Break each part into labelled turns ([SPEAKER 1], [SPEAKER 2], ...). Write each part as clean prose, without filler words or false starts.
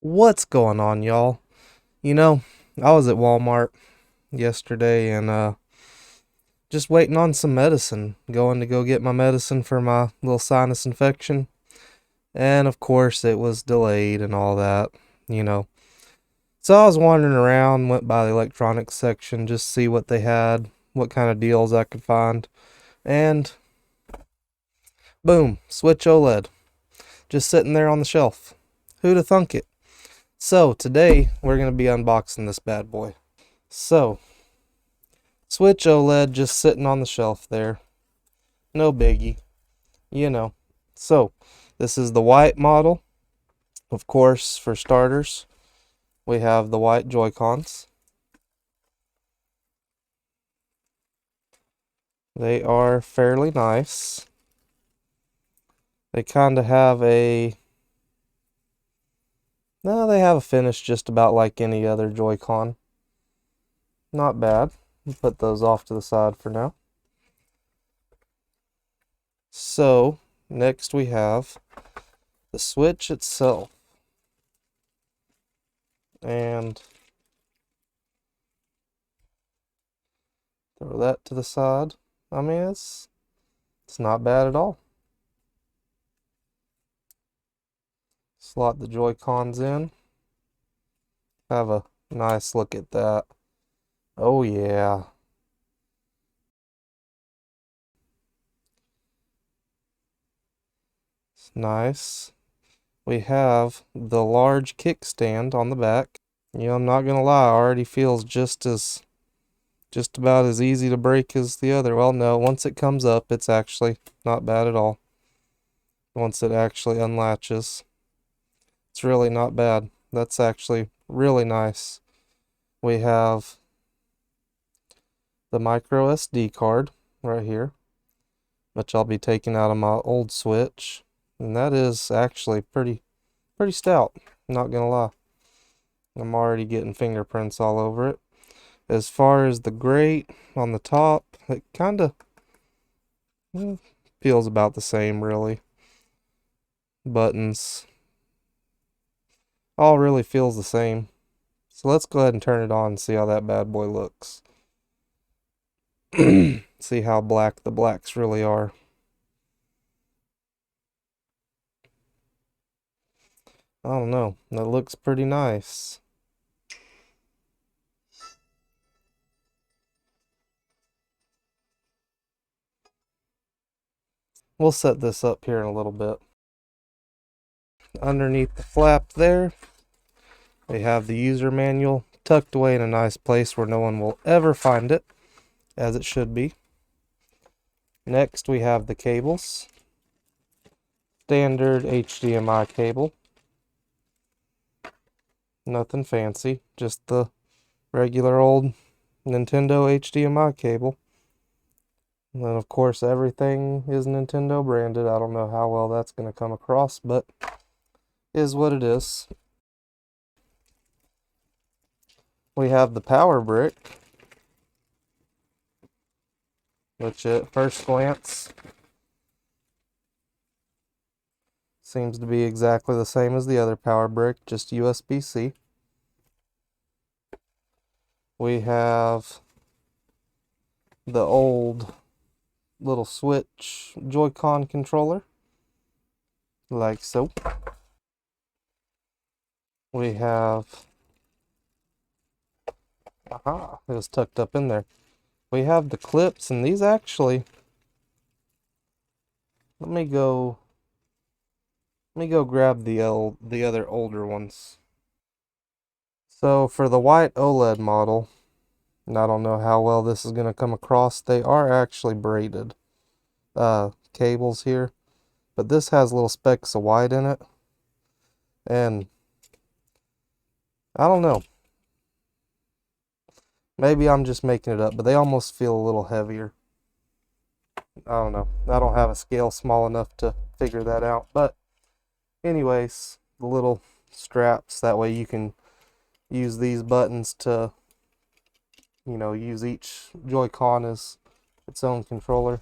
[SPEAKER 1] What's going on, y'all? You know, I was at Walmart yesterday and just waiting on some medicine, going to go get my medicine for my little sinus infection. And of course, it was delayed and all that, you know. So I was wandering around, went by the electronics section just to see what they had, what kind of deals I could find. And boom, Switch OLED just sitting there on the shelf. Who'd have thunk it? So today we're going to be unboxing this bad boy. So, Switch OLED just sitting on the shelf there. No biggie, you know. So, this is the white model. Of course, for starters, we have the white Joy-Cons. They are fairly nice. They kind of have a... No, they have a finish just about like any other Joy-Con. Not bad. We'll put those off to the side for now. So, next we have the Switch itself. And throw that to the side. I mean, it's not bad at all. Slot the Joy-Cons in. Have a nice look at that. Oh yeah. It's nice. We have the large kickstand on the back. You know, I'm not gonna lie, already feels just about as easy to break as the other. Well, no, once it comes up, it's actually not bad at all. Once it actually unlatches, it's really not bad. That's actually really nice. We have the micro SD card right here, which I'll be taking out of my old Switch, and that is actually pretty stout, not gonna lie. I'm already getting fingerprints all over it. As far as the grate on the top, it kind of feels about the same, really. Buttons all really feels the same. So let's go ahead and turn it on and see how that bad boy looks. See how black the blacks really are. I don't know. That looks pretty nice. We'll set this up here in a little bit. Underneath the flap there, we have the user manual tucked away in a nice place where no one will ever find it, as it should be. Next, we have the cables. Standard HDMI cable. Nothing fancy, just the regular old Nintendo HDMI cable. And then, of course, everything is Nintendo branded. I don't know how well that's going to come across, but is what it is. We have the power brick, which at first glance seems to be exactly the same as the other power brick, just USB-C. We have the old little Switch Joy-Con controller, like so. We have, aha, it was tucked up in there. We have the clips, and these actually, let me go grab the other older ones. So for the white OLED model, and I don't know how well this is going to come across, they are actually braided cables here, but this has little specks of white in it, and I don't know, maybe I'm just making it up, but they almost feel a little heavier. I don't know, I don't have a scale small enough to figure that out, but anyways, the little straps, that way you can use these buttons to, you know, use each Joy-Con as its own controller.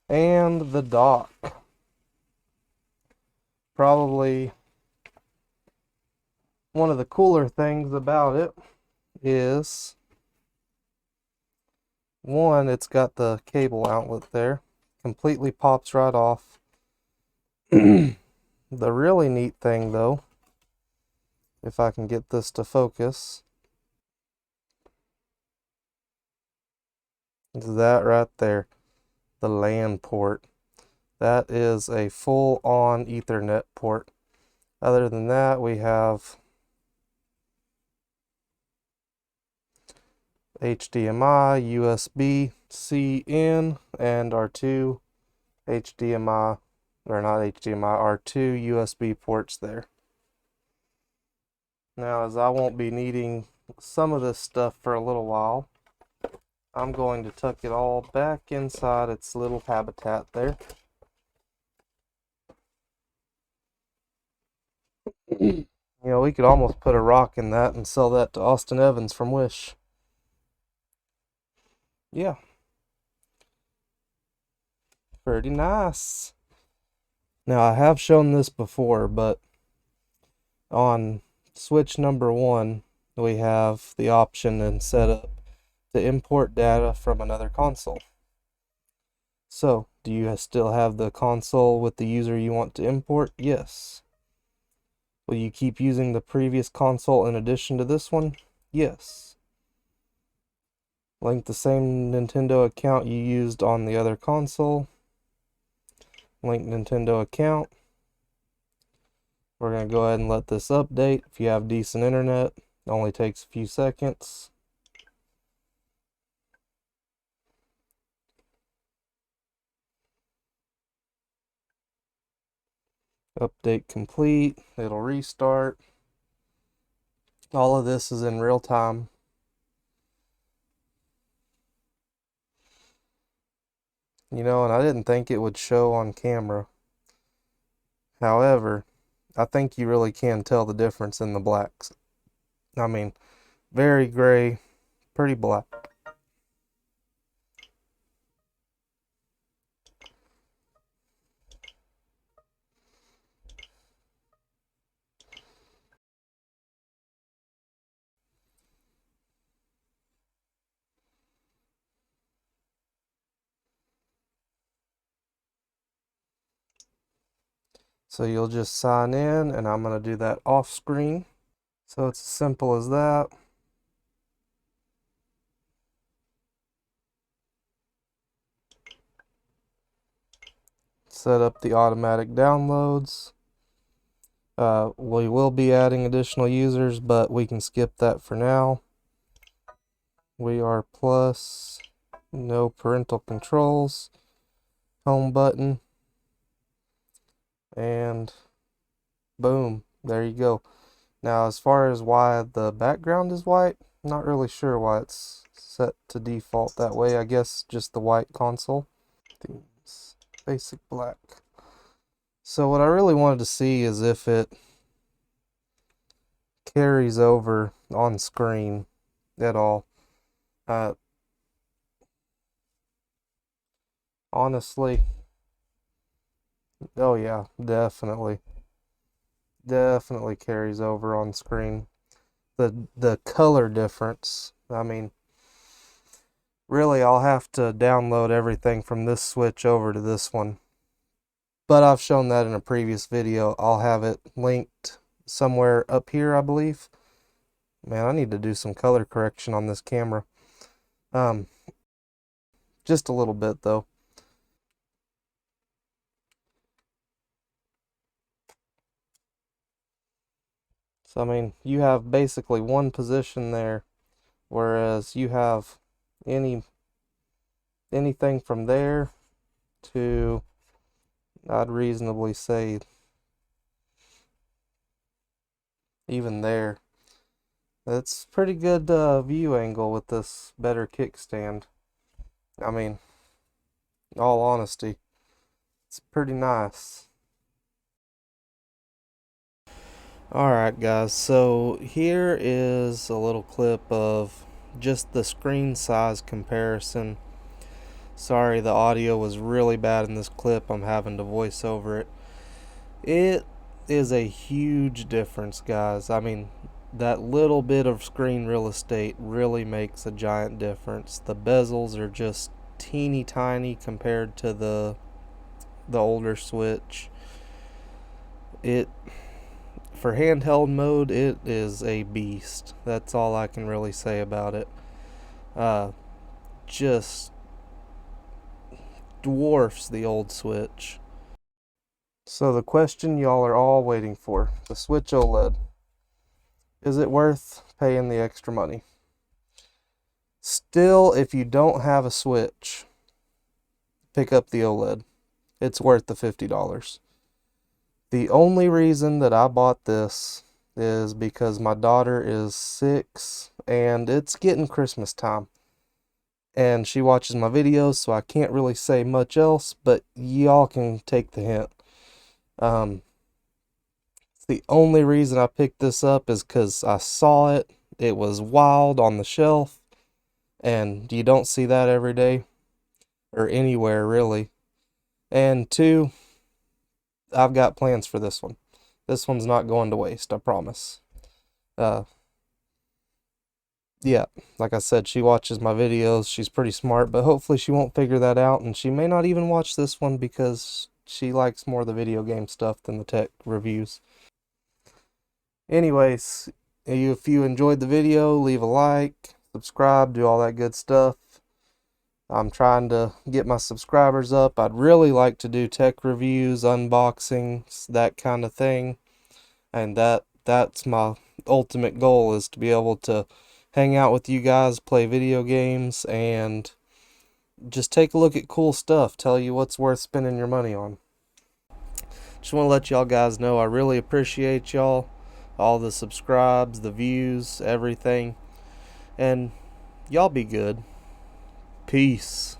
[SPEAKER 1] And the dock. Probably One of the cooler things about it is, one, it's got the cable outlet there. Completely pops right off. The really neat thing though, if I can get this to focus, is that right there, the LAN port. That is a full-on Ethernet port. Other than that, we have HDMI, USB-C in, and our two HDMI, or not HDMI, our two USB ports there. Now, as I won't be needing some of this stuff for a little while, I'm going to tuck it all back inside its little habitat there. You know, we could almost put a rock in that and sell that to Austin Evans from Wish. Yeah. Pretty nice. Now, I have shown this before, but on switch number 1, we have the option and setup to import data from another console. So, do you still have the console with the user you want to import? Yes. Will you keep using the previous console in addition to this one? Yes. Link the same Nintendo account you used on the other console. Link Nintendo account. We're going to go ahead and let this update. If you have decent internet, it only takes a few seconds. Update complete. It'll restart. All of this is in real time. You know, and I didn't think it would show on camera. However, I think you really can tell the difference in the blacks. I mean, very gray, pretty black. So you'll just sign in, and I'm going to do that off screen. So it's as simple as that. Set up the automatic downloads. We will be adding additional users, but we can skip that for now. We are plus, no parental controls, home button, and boom, there you go. Now, as far as why the background is white, I'm not really sure why it's set to default that way. I guess just the white console. Themes, basic black. So what I really wanted to see is if it carries over on screen at all. Honestly, oh yeah, definitely carries over on screen. The color difference, I mean, really I'll have to download everything from this switch over to this one, but I've shown that in a previous video. I'll have it linked somewhere up here, I believe. Man, I need to do some color correction on this camera. Just a little bit though. So I mean, you have basically one position there, whereas you have anything from there to, I'd reasonably say, even there. It's pretty good view angle with this better kickstand. I mean, in all honesty, it's pretty nice. Alright guys, so here is a little clip of just the screen size comparison. Sorry, the audio was really bad in this clip. I'm having to voice over it. It is a huge difference, guys. I mean, that little bit of screen real estate really makes a giant difference. The bezels are just teeny tiny compared to the older Switch. It For handheld mode, it is a beast. That's all I can really say about it. Uh, just dwarfs the old Switch. So the question y'all are all waiting for, the Switch OLED. Is it worth paying the extra money? Still, if you don't have a Switch, pick up the OLED. It's worth the $50. The only reason that I bought this is because my daughter is 6 and it's getting Christmas time. And she watches my videos, so I can't really say much else, but y'all can take the hint. Um, the only reason I picked this up is because I saw it. It was wild on the shelf, and you don't see that every day, or anywhere really. And two, I've got plans for this one. This one's not going to waste, I promise. Uh, yeah, like I said, she watches my videos. She's pretty smart, but hopefully she won't figure that out, and she may not even watch this one because she likes more of the video game stuff than the tech reviews. Anyways, if you enjoyed the video, leave a like, subscribe, do all that good stuff. I'm trying to get my subscribers up. I'd really like to do tech reviews, unboxings, that kind of thing. And that's my ultimate goal, is to be able to hang out with you guys, play video games, and just take a look at cool stuff, tell you what's worth spending your money on. Just want to let y'all guys know I really appreciate y'all, all the subscribes, the views, everything. And y'all be good. Peace.